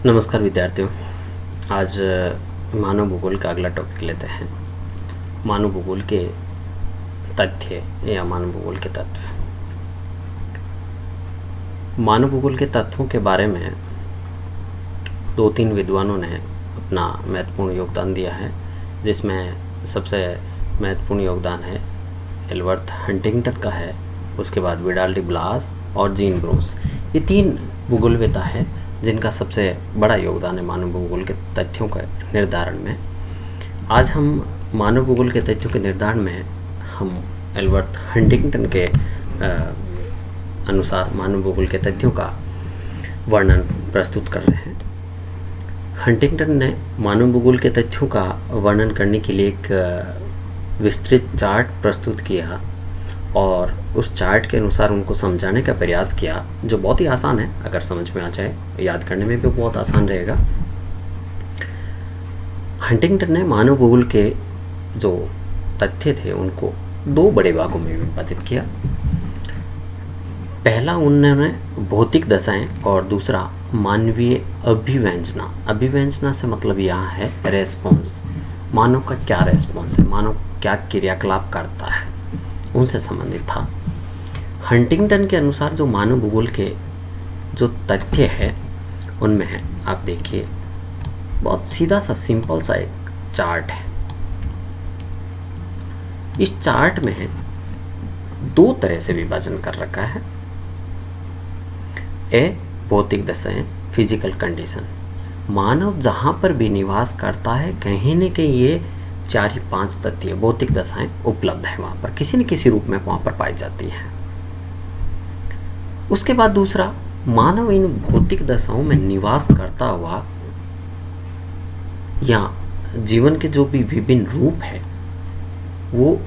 नमस्कार विद्यार्थियों। आज मानव भूगोल का अगला टॉपिक लेते हैं। मानव भूगोल के तथ्य या मानव भूगोल के तत्व। मानव भूगोल के तत्वों के बारे में 2-3 विद्वानों ने अपना महत्वपूर्ण योगदान दिया है, जिसमें सबसे महत्वपूर्ण योगदान है एल्बर्ट हंटिंगटन का है। उसके बाद विडाल डी ब्लास और जीन ब्रूस। ये 3 भूगोलवेत्ता हैं जिनका सबसे बड़ा योगदान है मानव भूगोल के तथ्यों के निर्धारण में। आज हम मानव भूगोल के तथ्यों के निर्धारण में हम एल्बर्ट हंटिंगटन के अनुसार मानव भूगोल के तथ्यों का वर्णन प्रस्तुत कर रहे हैं। हंटिंगटन ने मानव भूगोल के तथ्यों का वर्णन करने के लिए एक विस्तृत चार्ट प्रस्तुत किया और उस चार्ट के अनुसार उनको समझाने का प्रयास किया, जो बहुत ही आसान है। अगर समझ में आ जाए, याद करने में भी बहुत आसान रहेगा। हंटिंगटन ने मानव भूगोल के जो तथ्य थे उनको 2 बड़े भागों में विभाजित किया। पहला उन्होंने भौतिक दशाएं और दूसरा मानवीय अभिव्यंजना। अभिव्यंजना से मतलब यहाँ है रेस्पॉन्स। मानव का क्या रेस्पॉन्स है, मानव क्या क्रियाकलाप करता है, उनसे संबंधित था। हंटिंगटन के अनुसार जो मानव भूगोल के जो तथ्य है उनमें है, आप देखिए, बहुत सीधा सा सिंपल सा एक चार्ट है। इस चार्ट में 2 तरह से विभाजन कर रखा है। ए भौतिक दशाएं, फिजिकल कंडीशन। मानव जहां पर भी निवास करता है कहीं न कहीं ये 4-5 तथ्य भौतिक दशाएं उपलब्ध है, वहां पर किसी न किसी रूप में वहां पर पाई जाती है। उसके बाद दूसरा, मानव इन भौतिक दशाओं में निवास करता हुआ या जीवन के जो भी विभिन्न रूप है वो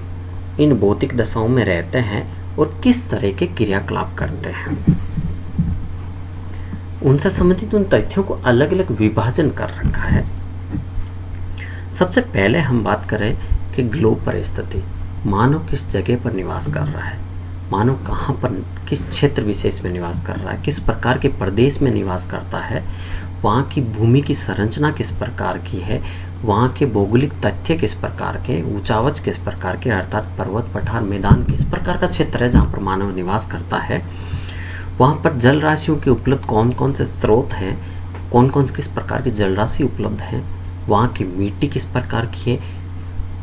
इन भौतिक दशाओं में रहते हैं और किस तरह के क्रियाकलाप करते हैं, उनसे संबंधित उन तथ्यों को अलग अलग विभाजन कर रखा है। सबसे पहले हम बात करें कि ग्लोब पर स्थिति। मानव किस जगह पर निवास कर रहा है, मानव कहाँ पर किस क्षेत्र विशेष में निवास कर रहा है, किस प्रकार के प्रदेश में निवास करता है, वहाँ की भूमि की संरचना किस प्रकार की है, वहाँ के भौगोलिक तथ्य किस प्रकार के, ऊंचावच किस प्रकार के, अर्थात पर्वत पठार मैदान किस प्रकार का क्षेत्र है जहाँ पर मानव निवास करता है, वहाँ पर जल राशियों के उपलब्ध कौन कौन से स्रोत हैं, कौन कौन से किस प्रकार की जल राशि उपलब्ध है, वहाँ की मिट्टी किस प्रकार की है,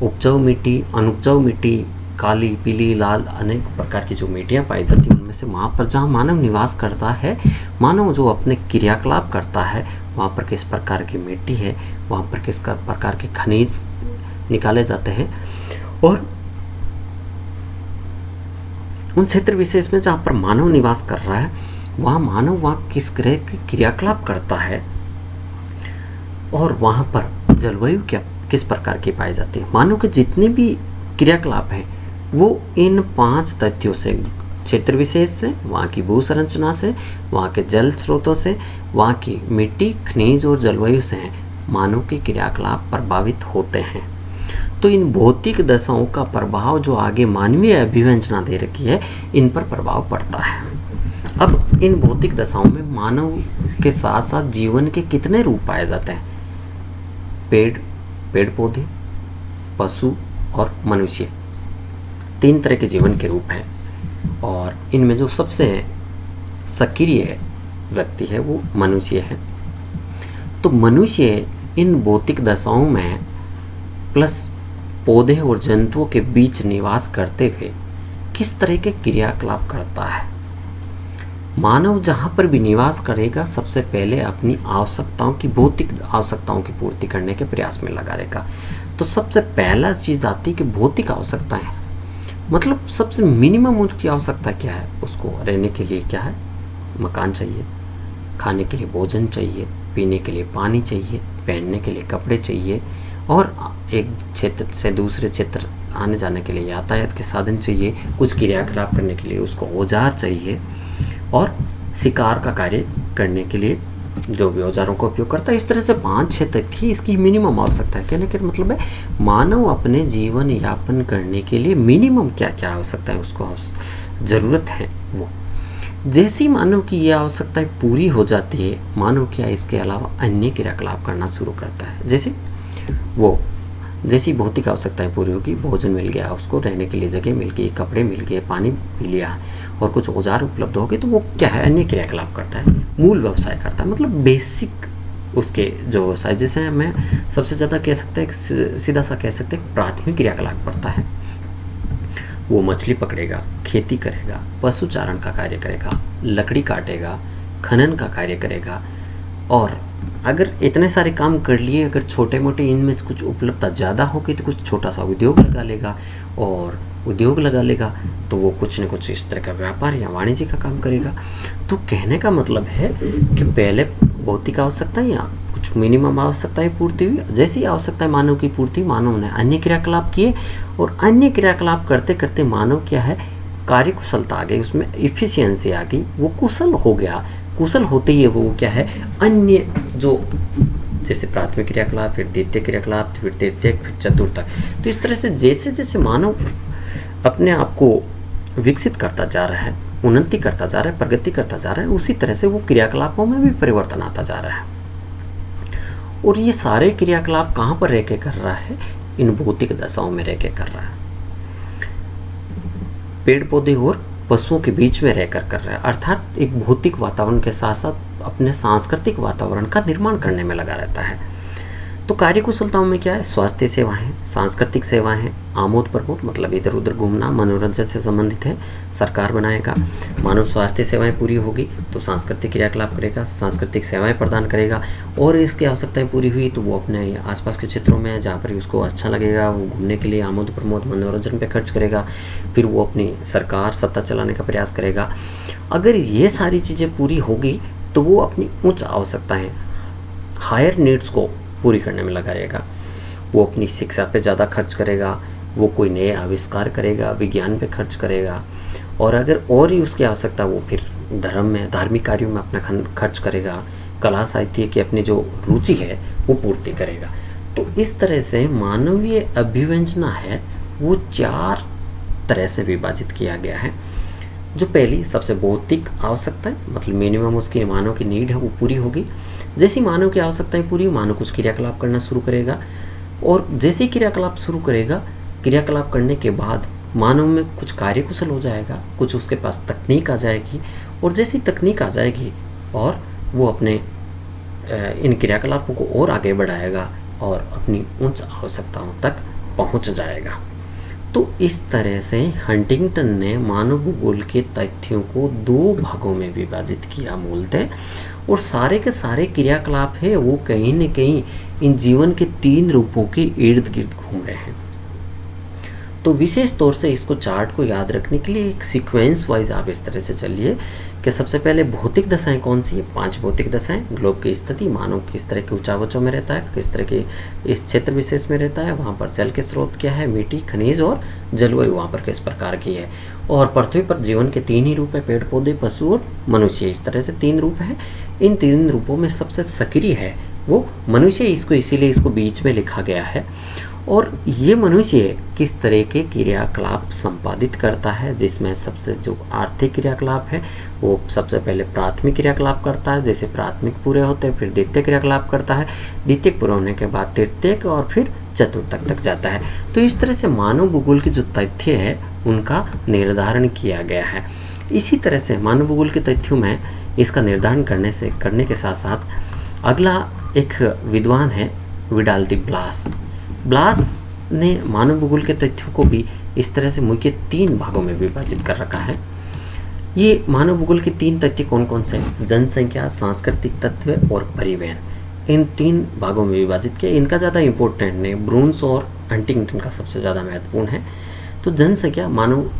उपजाऊ मिट्टी, अनुपजाऊ मिट्टी, काली, पीली, लाल, अनेक प्रकार की जो मिट्टियाँ पाई जाती हैं उनमें से वहाँ पर जहाँ मानव निवास करता है, मानव जो अपने क्रियाकलाप करता है वहाँ पर किस प्रकार की मिट्टी है, वहाँ पर किस प्रकार के खनिज निकाले जाते हैं, और उन क्षेत्र विशेष में जहाँ पर मानव निवास कर रहा है वहाँ मानव वहाँ किस तरह के क्रियाकलाप करता है और वहाँ पर जलवायु क्या किस प्रकार की पाई जाती है। मानव के जितने भी क्रियाकलाप हैं वो इन 5 तथ्यों से, क्षेत्र विशेष से, वहाँ की भू संरचना से, वहाँ के जल स्रोतों से, वहाँ की मिट्टी, खनिज और जलवायु से हैं, मानव के क्रियाकलाप प्रभावित होते हैं। तो इन भौतिक दशाओं का प्रभाव जो आगे मानवीय अभिव्यंजना दे रखी है इन पर प्रभाव पड़ता है। अब इन भौतिक दशाओं में मानव के साथ साथ जीवन के कितने रूप पाए जाते हैं? पेड़ पौधे, पशु और मनुष्य, 3 तरह के जीवन के रूप हैं। और इनमें जो सबसे सक्रिय व्यक्ति है वो मनुष्य है। तो मनुष्य इन भौतिक दशाओं में प्लस पौधे और जंतुओं के बीच निवास करते हुए किस तरह के क्रियाकलाप करता है? मानव जहाँ पर भी निवास करेगा सबसे पहले अपनी आवश्यकताओं की, भौतिक आवश्यकताओं की पूर्ति करने के प्रयास में लगा रहेगा। तो सबसे पहला चीज़ आती है कि भौतिक आवश्यकताएं, मतलब सबसे मिनिमम उसकी आवश्यकता क्या है? उसको रहने के लिए क्या है? मकान चाहिए, खाने के लिए भोजन चाहिए, पीने के लिए पानी चाहिए, पहनने के लिए कपड़े चाहिए, और एक क्षेत्र से दूसरे क्षेत्र आने जाने के लिए यातायात के साधन चाहिए, कुछ क्रियाकलाप करने के लिए उसको औजार चाहिए, और शिकार का कार्य करने के लिए जो भी औजारों का उपयोग करता है। इस तरह से 5-6 तथ्य इसकी मिनिमम आवश्यकता है। कहने का मतलब है मानव अपने जीवन यापन करने के लिए मिनिमम क्या क्या आवश्यकता है उसको ज़रूरत है वो। जैसे ही मानव की ये आवश्यकताएं पूरी हो जाती है, मानव क्या इसके अलावा अन्य क्रियाकलाप करना शुरू करता है। वो जैसी भौतिक आवश्यकताएं पूरी होगी, भोजन मिल गया उसको, रहने के लिए जगह मिल गई, कपड़े मिल गए, पानी पी लिया और कुछ औजार उपलब्ध हो गए, तो वो क्या है, अन्य क्रियाकलाप करता है, मूल व्यवसाय करता है, मतलब बेसिक उसके जो व्यवसाय, जैसे हमें सबसे ज़्यादा कह सकते हैं, सीधा सा कह सकते हैं, प्राथमिक क्रियाकलाप करता है। वो मछली पकड़ेगा, खेती करेगा, पशुचारण का कार्य करेगा, लकड़ी काटेगा, खनन का कार्य करेगा, और अगर इतने सारे काम कर लिए, अगर छोटे मोटे इनमें कुछ उपलब्धता ज़्यादा हो गई तो कुछ छोटा सा उद्योग लगा लेगा, और उद्योग लगा लेगा तो वो कुछ न कुछ इस तरह का व्यापार या वाणिज्य का काम करेगा। तो कहने का मतलब है कि पहले भौतिक आवश्यकताएं या कुछ मिनिमम आवश्यकताएं पूर्ति हुई, जैसी आवश्यकताएं मानव की पूर्ति, मानव ने अन्य क्रियाकलाप किए, और अन्य क्रियाकलाप करते करते मानव क्या है, कार्यकुशलता आ गई, उसमें इफिशियंसी आ गई, वो कुशल हो गया। कुशल होते ही वो क्या है, अन्य जो जैसे प्राथमिक क्रियाकलाप, फिर द्वितीय क्रियाकलाप, फिर तृतीयक, फिर चतुर्थक, तो इस तरह से जैसे जैसे मानव अपने आप को विकसित करता जा रहा है, उन्नति करता जा रहा है, प्रगति करता जा रहा है, उसी तरह से वो क्रियाकलापों में भी परिवर्तन आता जा रहा है। और ये सारे क्रियाकलाप कहाँ पर रह के कर रहा है, इन भौतिक दशाओं में रह के कर रहा है, पेड़ पौधे और पशुओं के बीच में रहकर कर रहा है, अर्थात एक भौतिक वातावरण के साथ साथ अपने सांस्कृतिक वातावरण का निर्माण करने में लगा रहता है। तो कार्यकुशलताओं में क्या है, स्वास्थ्य सेवाएं, सांस्कृतिक सेवाएं, आमोद प्रमोद मतलब इधर उधर घूमना, मनोरंजन से संबंधित है, सरकार बनाएगा। मानव स्वास्थ्य सेवाएं पूरी होगी तो सांस्कृतिक क्रियाकलाप करेगा, सांस्कृतिक सेवाएं प्रदान करेगा, और इसकी आवश्यकताएं पूरी हुई तो वो अपने आसपास के क्षेत्रों में जहाँ पर उसको अच्छा लगेगा वो घूमने के लिए आमोद प्रमोद मनोरंजन पे खर्च करेगा, फिर वो अपनी सरकार सत्ता चलाने का प्रयास करेगा। अगर ये सारी चीज़ें पूरी होगी तो वो अपनी उच्च आवश्यकताएँ, हायर नीड्स को पूरी करने में लगा रहेगा। वो अपनी शिक्षा पे ज़्यादा खर्च करेगा, वो कोई नए आविष्कार करेगा, विज्ञान पे खर्च करेगा, और अगर और ही उसकी आवश्यकता वो फिर धर्म में, धार्मिक कार्यों में अपना खर्च करेगा, कला साहित्य की अपनी जो रुचि है वो पूर्ति करेगा। तो इस तरह से मानवीय अभिव्यंजना है वो 4 तरह से विभाजित किया गया है। जो पहली सबसे भौतिक आवश्यकता है, मतलब मिनिमम उसकी मानव की नीड है वो पूरी होगी। जैसी मानव की आवश्यकताएं पूरी, मानव कुछ क्रियाकलाप करना शुरू करेगा, और जैसे ही क्रियाकलाप शुरू करेगा, क्रियाकलाप करने के बाद मानव में कुछ कार्यकुशल हो जाएगा, कुछ उसके पास तकनीक आ जाएगी, और जैसी तकनीक आ जाएगी और वो अपने इन क्रियाकलापों को और आगे बढ़ाएगा और अपनी उच्च आवश्यकताओं तक पहुंच जाएगा। तो इस तरह से हंटिंगटन ने मानव भूगोल के तथ्यों को 2 भागों में विभाजित किया मूलतः, और सारे के सारे क्रियाकलाप है वो कहीं न कहीं इन जीवन के 3 रूपों के इर्द गिर्द घूम रहे हैं। तो विशेष तौर से इसको चार्ट को याद रखने के लिए एक सीक्वेंस वाइज आप इस तरह से चलिए कि सबसे पहले भौतिक दशाएं कौन सी है, 5 भौतिक दशाएं, ग्लोब की स्थिति, मानव किस तरह के ऊंचावचों में रहता है, किस तरह के इस क्षेत्र विशेष में रहता है, वहाँ पर जल के स्रोत क्या है, मिट्टी, खनिज और जलवायु वहाँ पर किस प्रकार की है, और पृथ्वी पर जीवन के 3 ही रूप है, पेड़ पौधे, पशु और मनुष्य, इस तरह से 3 रूप है। इन 3 रूपों में सबसे सक्रिय है वो मनुष्य, इसको इसीलिए इसको बीच में लिखा गया है। और ये मनुष्य किस तरह के क्रियाकलाप संपादित करता है, जिसमें सबसे जो आर्थिक क्रियाकलाप है वो सबसे पहले प्राथमिक क्रियाकलाप करता है, जैसे प्राथमिक पूरे होते हैं फिर द्वितीय क्रियाकलाप करता है, द्वितीय पूरे होने के बाद तृतीयक और फिर चतुर्थक तक जाता है। तो इस तरह से मानव भूगोल के जो तथ्य है उनका निर्धारण किया गया है। इसी तरह से मानव भूगोल के तथ्यों में इसका निर्धारण करने के साथ साथ अगला एक विद्वान है विडाल डी ब्लास। ब्लास ने मानव भूगोल के तथ्यों को भी इस तरह से मुख्य 3 भागों में विभाजित कर रखा है। ये मानव भूगोल के 3 तथ्य कौन कौन से हैं, जनसंख्या, सांस्कृतिक तत्व और परिवहन, इन 3 भागों में विभाजित किया। इनका ज़्यादा इम्पोर्टेंट नहीं, ब्रून्स और हंटिंगटन का सबसे ज़्यादा महत्वपूर्ण है। तो जनसंख्या, मानव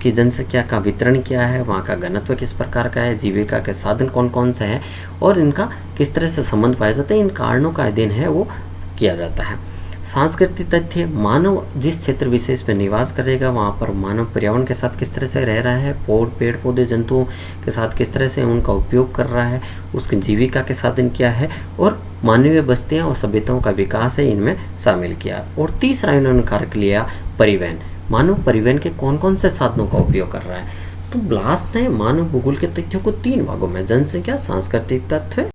की जनसंख्या का वितरण क्या है, वहाँ का घनत्व किस प्रकार का है, जीविका के साधन कौन कौन से हैं और इनका किस तरह से संबंध पाया जाता है, इन कारणों का अध्ययन है वो किया जाता है। सांस्कृतिक तथ्य, मानव जिस क्षेत्र विशेष में निवास करेगा वहाँ पर मानव पर्यावरण के साथ किस तरह से रह रहा है, पेड़ पौधे जंतुओं के साथ किस तरह से उनका उपयोग कर रहा है, उसकी जीविका के साधन क्या है, और मानवीय बस्तियाँ और सभ्यताओं का विकास है इनमें शामिल किया। और तीसरा इन्होंने कारक लिया परिवहन, मानव परिवहन के कौन कौन से साधनों का उपयोग कर रहा है। तो ब्लास्ट है मानव भूगोल के तथ्यों को तीन भागों में: जनसंख्या, सांस्कृतिक तथ्य